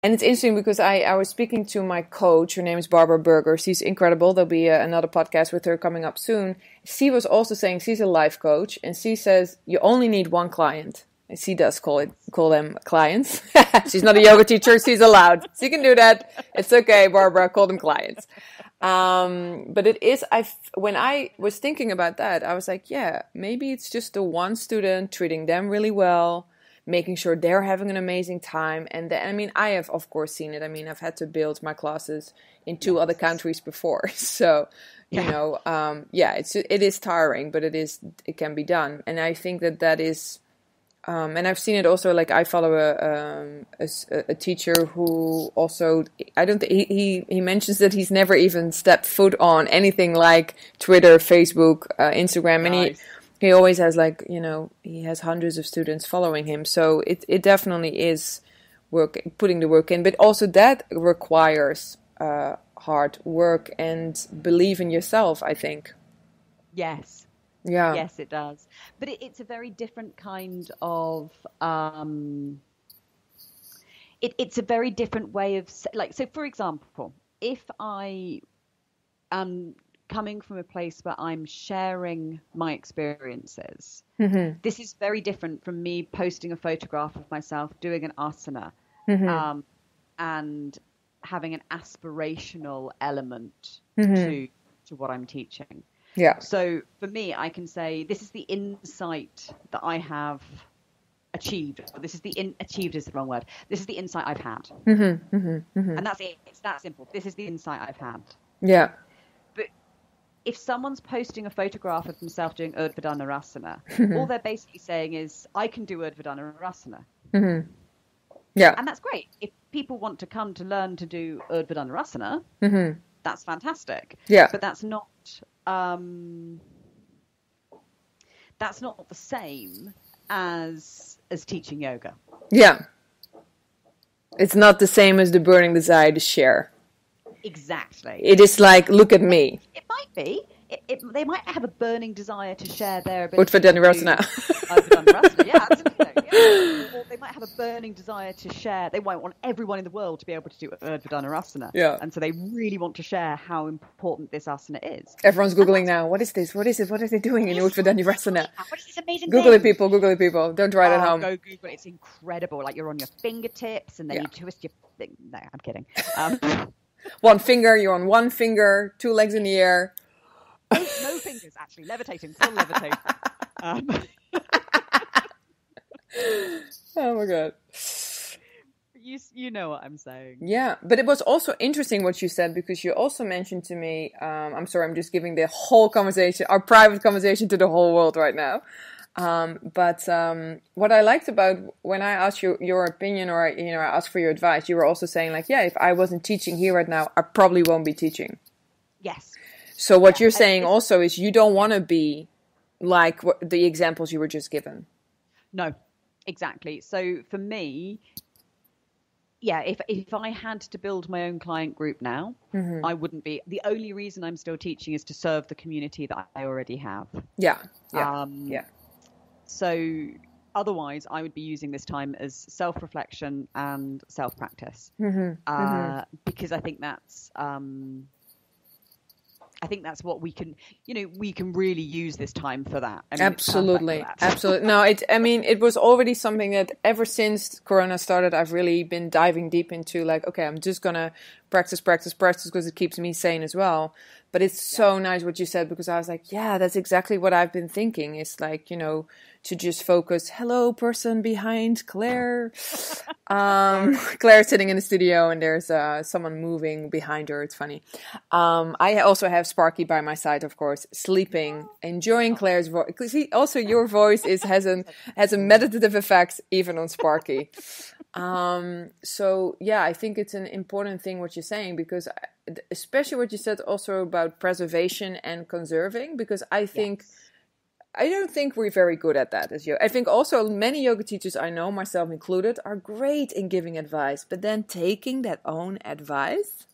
And it's interesting because I was speaking to my coach. Her name is Barbara Berger. She's incredible. There'll be another podcast with her coming up soon. She was also saying she's a life coach, and she says you only need one client. And she does call them clients. She's not a yoga teacher. She's allowed. She can do that. It's okay, Barbara. Call them clients. But it is. When I was thinking about that, I was like, yeah, maybe it's just the one student, treating them really well, making sure they're having an amazing time. And I mean, I have, of course, seen it. I mean, I've had to build my classes in 2 other countries before. So, you know, it is tiring, but it can be done. And I think that is, and I've seen it also, like I follow a teacher who also, I don't think, he mentions that he's never even stepped foot on anything like Twitter, Facebook, Instagram. Nice. And he always has, like, you know, he has hundreds of students following him. So it definitely is putting the work in. But also that requires hard work and believe in yourself, I think. Yes. Yeah. Yes, it does. But it's a very different kind of... It's a very different way of... Like, so, for example, if I am coming from a place where I'm sharing my experiences, this is very different from me posting a photograph of myself doing an asana and having an aspirational element to what I'm teaching. Yeah. So for me, I can say this is the insight that I have achieved. Achieved is the wrong word. This is the insight I've had. And that's it. It's that simple. This is the insight I've had. Yeah. But if someone's posting a photograph of themselves doing Urdhva Dhanurasana, all they're basically saying is, I can do Urdhva Dhanurasana. Yeah. And that's great. If people want to come to learn to do Urdhva Dhanurasana, that's fantastic. Yeah. But that's not the same as teaching yoga. Yeah. It's not the same as the burning desire to share. Exactly. It is like, look at me. It might be. They might have a burning desire to share their ability. Urdhva Dhanurasana. Yeah, absolutely. Yeah. Or they might have a burning desire to share. They might want everyone in the world to be able to do Urdhva Dhanurasana. Yeah. And so they really want to share how important this asana is. Everyone's Googling now. What is this? What is it? What are they doing in Urdhva Dhanurasana? What is this amazing Google thing? it, people. Google it, people. Don't try it at home. Go Google it. It's incredible. Like, you're on your fingertips and then you twist your thing. No, I'm kidding. One finger. You're on one finger. 2 legs in the air. No fingers, actually. Levitating. Full levitating. Oh my God. You know what I'm saying. Yeah, but it was also interesting what you said, because you also mentioned to me, I'm sorry, I'm just giving the whole conversation, our private conversation, to the whole world right now. But what I liked about when I asked you your opinion, or, you know, I asked for your advice, you were also saying, like, yeah, if I wasn't teaching here right now, I probably won't be teaching. Yes. So what you're saying also is you don't want to be like the examples you were just given. No, exactly. So for me, yeah, if I had to build my own client group now, I wouldn't be. The only reason I'm still teaching is to serve the community that I already have. Yeah. So otherwise, I would be using this time as self-reflection and self-practice, because I think that's what we can, we can really use this time for that. I mean, absolutely. Absolutely. No, it was already something that ever since Corona started, I've really been diving deep into, like, okay, I'm just going to practice because it keeps me sane as well. But it's so nice what you said, because I was like, yeah, that's exactly what I've been thinking. It's like, to just focus. Hello, person behind Claire. Claire's sitting in the studio and there's someone moving behind her. It's funny. I also have Sparky by my side, of course, sleeping, enjoying Claire's voice. Also, your voice has a meditative effect even on Sparky. So yeah, I think it's an important thing what you're saying, because especially what you said also about preservation and conserving, because I don't think we're very good at that as yoga. I think also many yoga teachers I know, myself included, are great in giving advice, but then taking that own advice.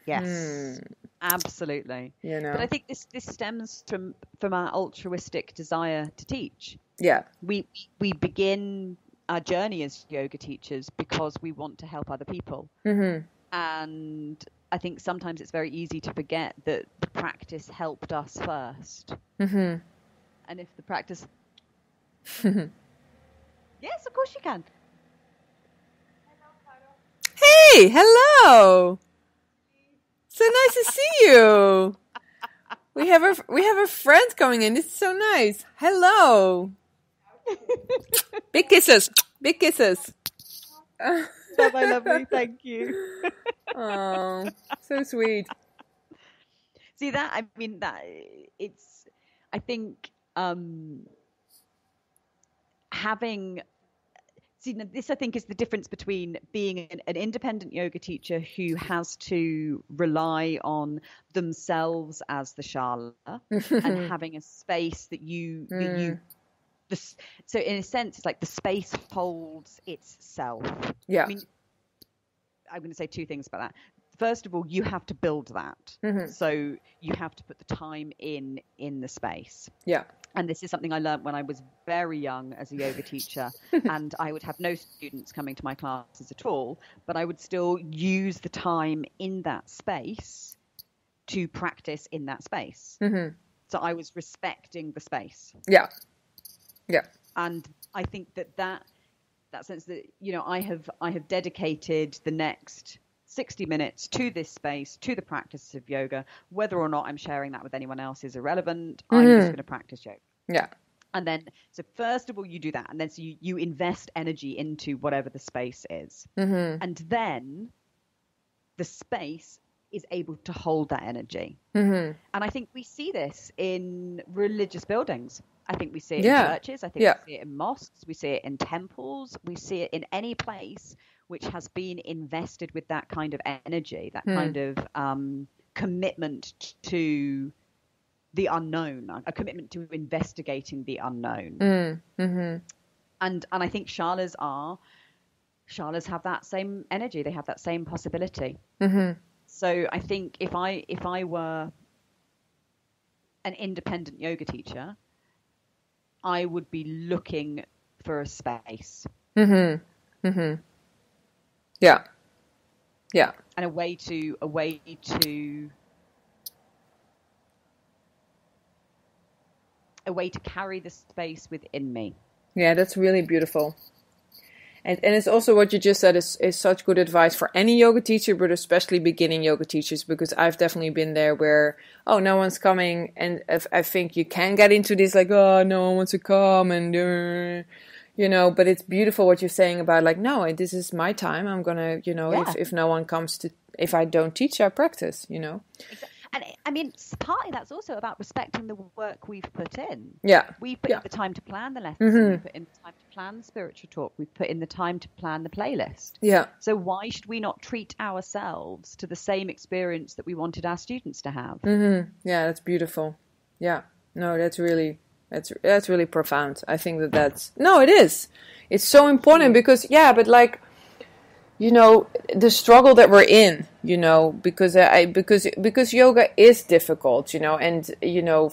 Yes, absolutely. But I think this stems from our altruistic desire to teach. Yeah, we begin our journey as yoga teachers because we want to help other people. And I think sometimes it's very easy to forget that the practice helped us first. And if the practice... Yes, of course you can. Hey, hello. So nice to see you. We have a friend coming in. This is so nice. Hello. Big kisses. Big kisses. That's my lovely. Thank you. Oh, so sweet. See that? I mean, that it's, I think, having, see, this I think is the difference between being an independent yoga teacher who has to rely on themselves as the shala and having a space that so in a sense, it's like the space holds itself. Yeah. I mean, I'm going to say two things about that. First of all, you have to build that. So you have to put the time in the space. Yeah. And this is something I learned when I was very young as a yoga teacher, and I would have no students coming to my classes at all, but I would still use the time in that space to practice in that space. So I was respecting the space. Yeah. Yeah. And I think that sense that, you know, I have dedicated the next 60 minutes to this space, to the practice of yoga. Whether or not I'm sharing that with anyone else is irrelevant. I'm just going to practice yoga. Yeah. And then, so first of all, you do that. And then so you invest energy into whatever the space is. And then the space is able to hold that energy. And I think we see this in religious buildings. I think we see it in churches. I think we see it in mosques. We see it in temples. We see it in any place which has been invested with that kind of energy, that kind of commitment to the unknown, a commitment to investigating the unknown. And I think shalas have that same energy. They have that same possibility. So I think if I were an independent yoga teacher, I would be looking for a space. Yeah. Yeah. And a way to carry the space within me. Yeah, that's really beautiful. And it's also what you just said is such good advice for any yoga teacher, but especially beginning yoga teachers, because I've definitely been there where, oh, no one's coming. And I think you can get into this like, oh, no one wants to come and, you know, but it's beautiful what you're saying about like, no, this is my time. I'm going to, you know, if no one comes to, if I don't teach, I practice, you know. And I mean, partly that's also about respecting the work we've put in. Yeah. We've put in the time to plan the lessons. We've put in the time to plan the spiritual talk. We've put in the time to plan the playlist. Yeah. So why should we not treat ourselves to the same experience that we wanted our students to have? Yeah, that's beautiful. Yeah. No, that's really profound. I think it is. It's so important because, but like, you know, the struggle that we're in, you know, because yoga is difficult, you know, and, you know,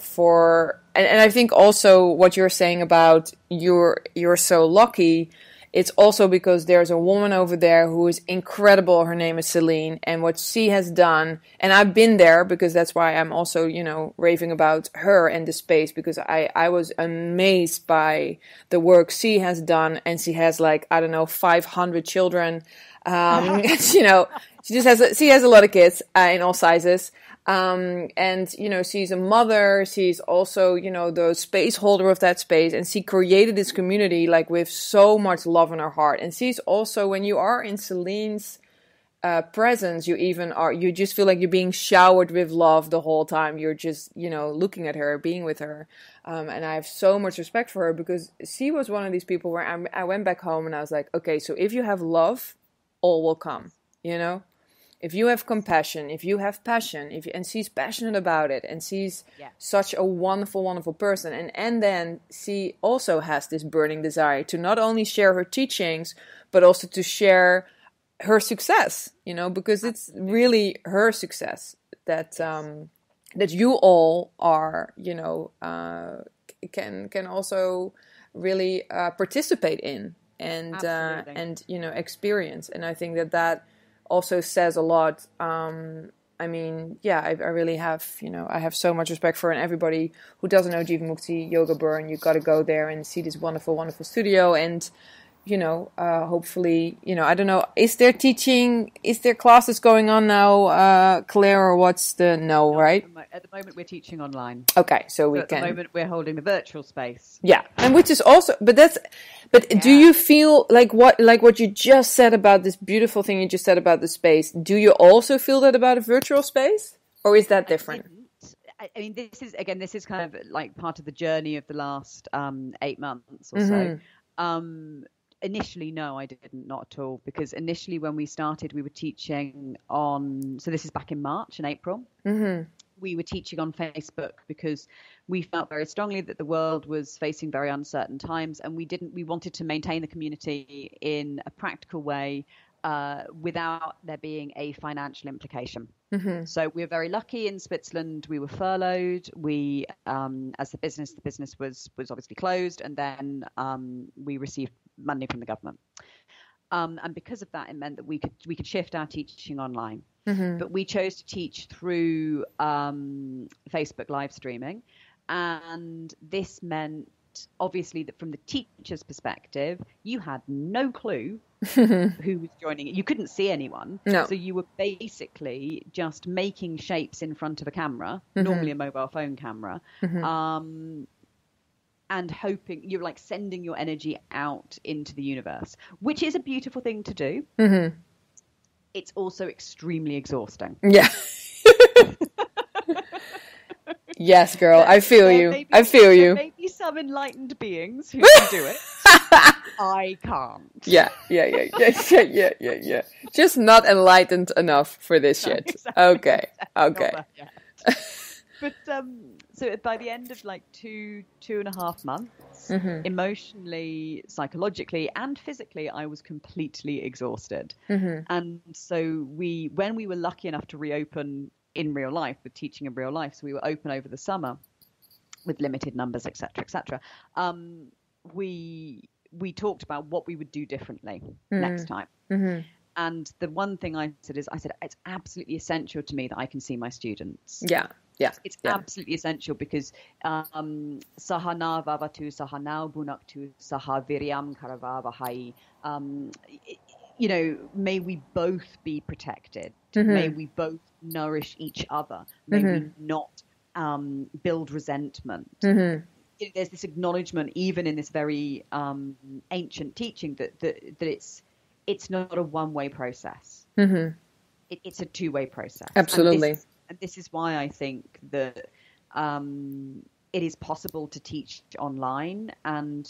and I think also what you're saying about you're so lucky, it's also because there's a woman over there who is incredible. Her name is Saline, and what she has done, and I've been there because that's why I'm also, you know, raving about her and the space, because I was amazed by the work she has done, and she has like, I don't know, 500 children. You know, she has a lot of kids in all sizes. And, you know, she's a mother. She's also, you know, the space holder of that space. And she created this community like with so much love in her heart. And she's also, when you are in Celine's presence, you just feel like you're being showered with love the whole time. You're just, you know, looking at her, being with her. And I have so much respect for her because she was one of these people where I went back home and I was like, okay, so if you have love, all will come, you know? If you have compassion, if you have passion, and she's passionate about it, and she's such a wonderful, wonderful person. And then she also has this burning desire to not only share her teachings, but also to share her success, you know, because it's really her success that you all are, you know, can also really participate in. and experience. And I think that also says a lot. I mean, yeah, I really have, I have so much respect for, and everybody who doesn't know Jivamukti Yoga Bern, you got to go there and see this wonderful, wonderful studio. And, hopefully, I don't know, is there classes going on now, Claire, or what's right? At the moment, we're teaching online. Okay, so at the moment, we're holding the virtual space. Yeah, and which is also, do you feel like what you just said about this beautiful thing you just said about the space? Do you also feel that about a virtual space, or is that different? I mean, this is kind of like part of the journey of the last 8 months or so. Initially, no, I didn't, not at all, because initially when we started, we were teaching on, so this is back in March and April. We were teaching on Facebook because we felt very strongly that the world was facing very uncertain times, and we wanted to maintain the community in a practical way without there being a financial implication. So we were very lucky in Switzerland. We were furloughed. We, as the business was obviously closed, and then we received money from the government. And because of that, it meant that we could shift our teaching online. But we chose to teach through Facebook live streaming, and this meant obviously that from the teacher's perspective, you had no clue who was joining it. You couldn't see anyone. No. So you were basically just making shapes in front of a camera, normally a mobile phone camera, and hoping, you're like sending your energy out into the universe, which is a beautiful thing to do. It's also extremely exhausting. Yeah. Yes, girl, I feel you. There may be some enlightened beings who can do it. I can't. Yeah. Just not enlightened enough for this shit. Exactly. Okay. But so by the end of like 2.5 months, emotionally, psychologically, and physically, I was completely exhausted. And so when we were lucky enough to reopen in real life, with teaching in real life, so we were open over the summer with limited numbers, etc., we talked about what we would do differently next time. And the one thing I said it's absolutely essential to me that I can see my students. It's absolutely essential, because sahana vavatu sahanau bunaktu sahaviryam karavavahai. May we both be protected. May we both nourish each other. May we not build resentment. There's this acknowledgement, even in this very ancient teaching, that it's not a one-way process. It's a two-way process. Absolutely. And this is why I think that it is possible to teach online and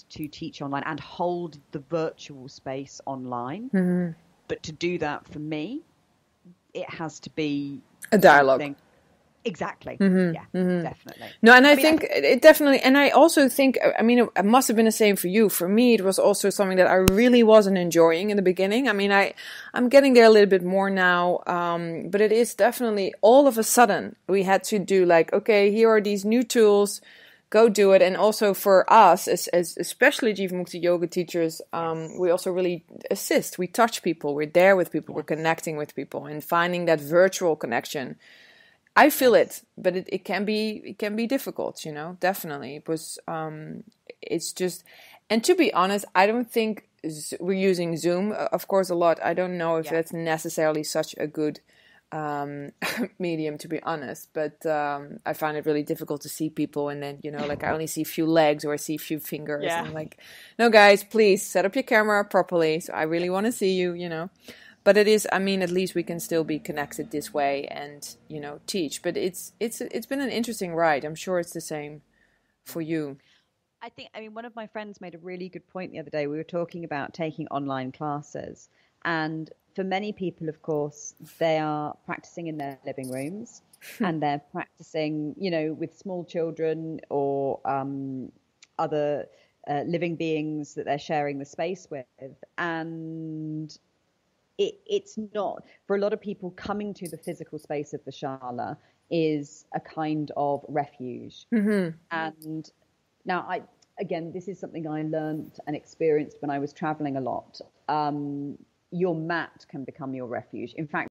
hold the virtual space online. But to do that, for me, it has to be a dialogue. Exactly. Definitely. No, and I think it definitely, and I also think, I mean, it must have been the same for you. For me, it was also something that I really wasn't enjoying in the beginning. I mean, I'm getting there a little bit more now, but it is definitely, all of a sudden, we had to do like, okay, here are these new tools, go do it. And also for us, as especially Jivamukti Yoga teachers, we also really assist. We touch people, we're there with people, we're connecting with people, and finding that virtual connection. I feel it, but it can be difficult, definitely. It was, it's just, and to be honest, I don't think we're using Zoom, of course, a lot. I don't know if that's necessarily such a good medium, to be honest, but I find it really difficult to see people, and then, like I only see a few legs or I see a few fingers, and I'm like, no guys, please set up your camera properly. So I really want to see you, But it is, I mean, at least we can still be connected this way and, teach. But it's been an interesting ride. I'm sure it's the same for you. One of my friends made a really good point the other day. We were talking about taking online classes. And for many people, of course, they are practicing in their living rooms and they're practicing, with small children or other living beings that they're sharing the space with. And it's not, for a lot of people, coming to the physical space of the shala is a kind of refuge. And now again, this is something I learned and experienced when I was traveling a lot. Your mat can become your refuge. In fact,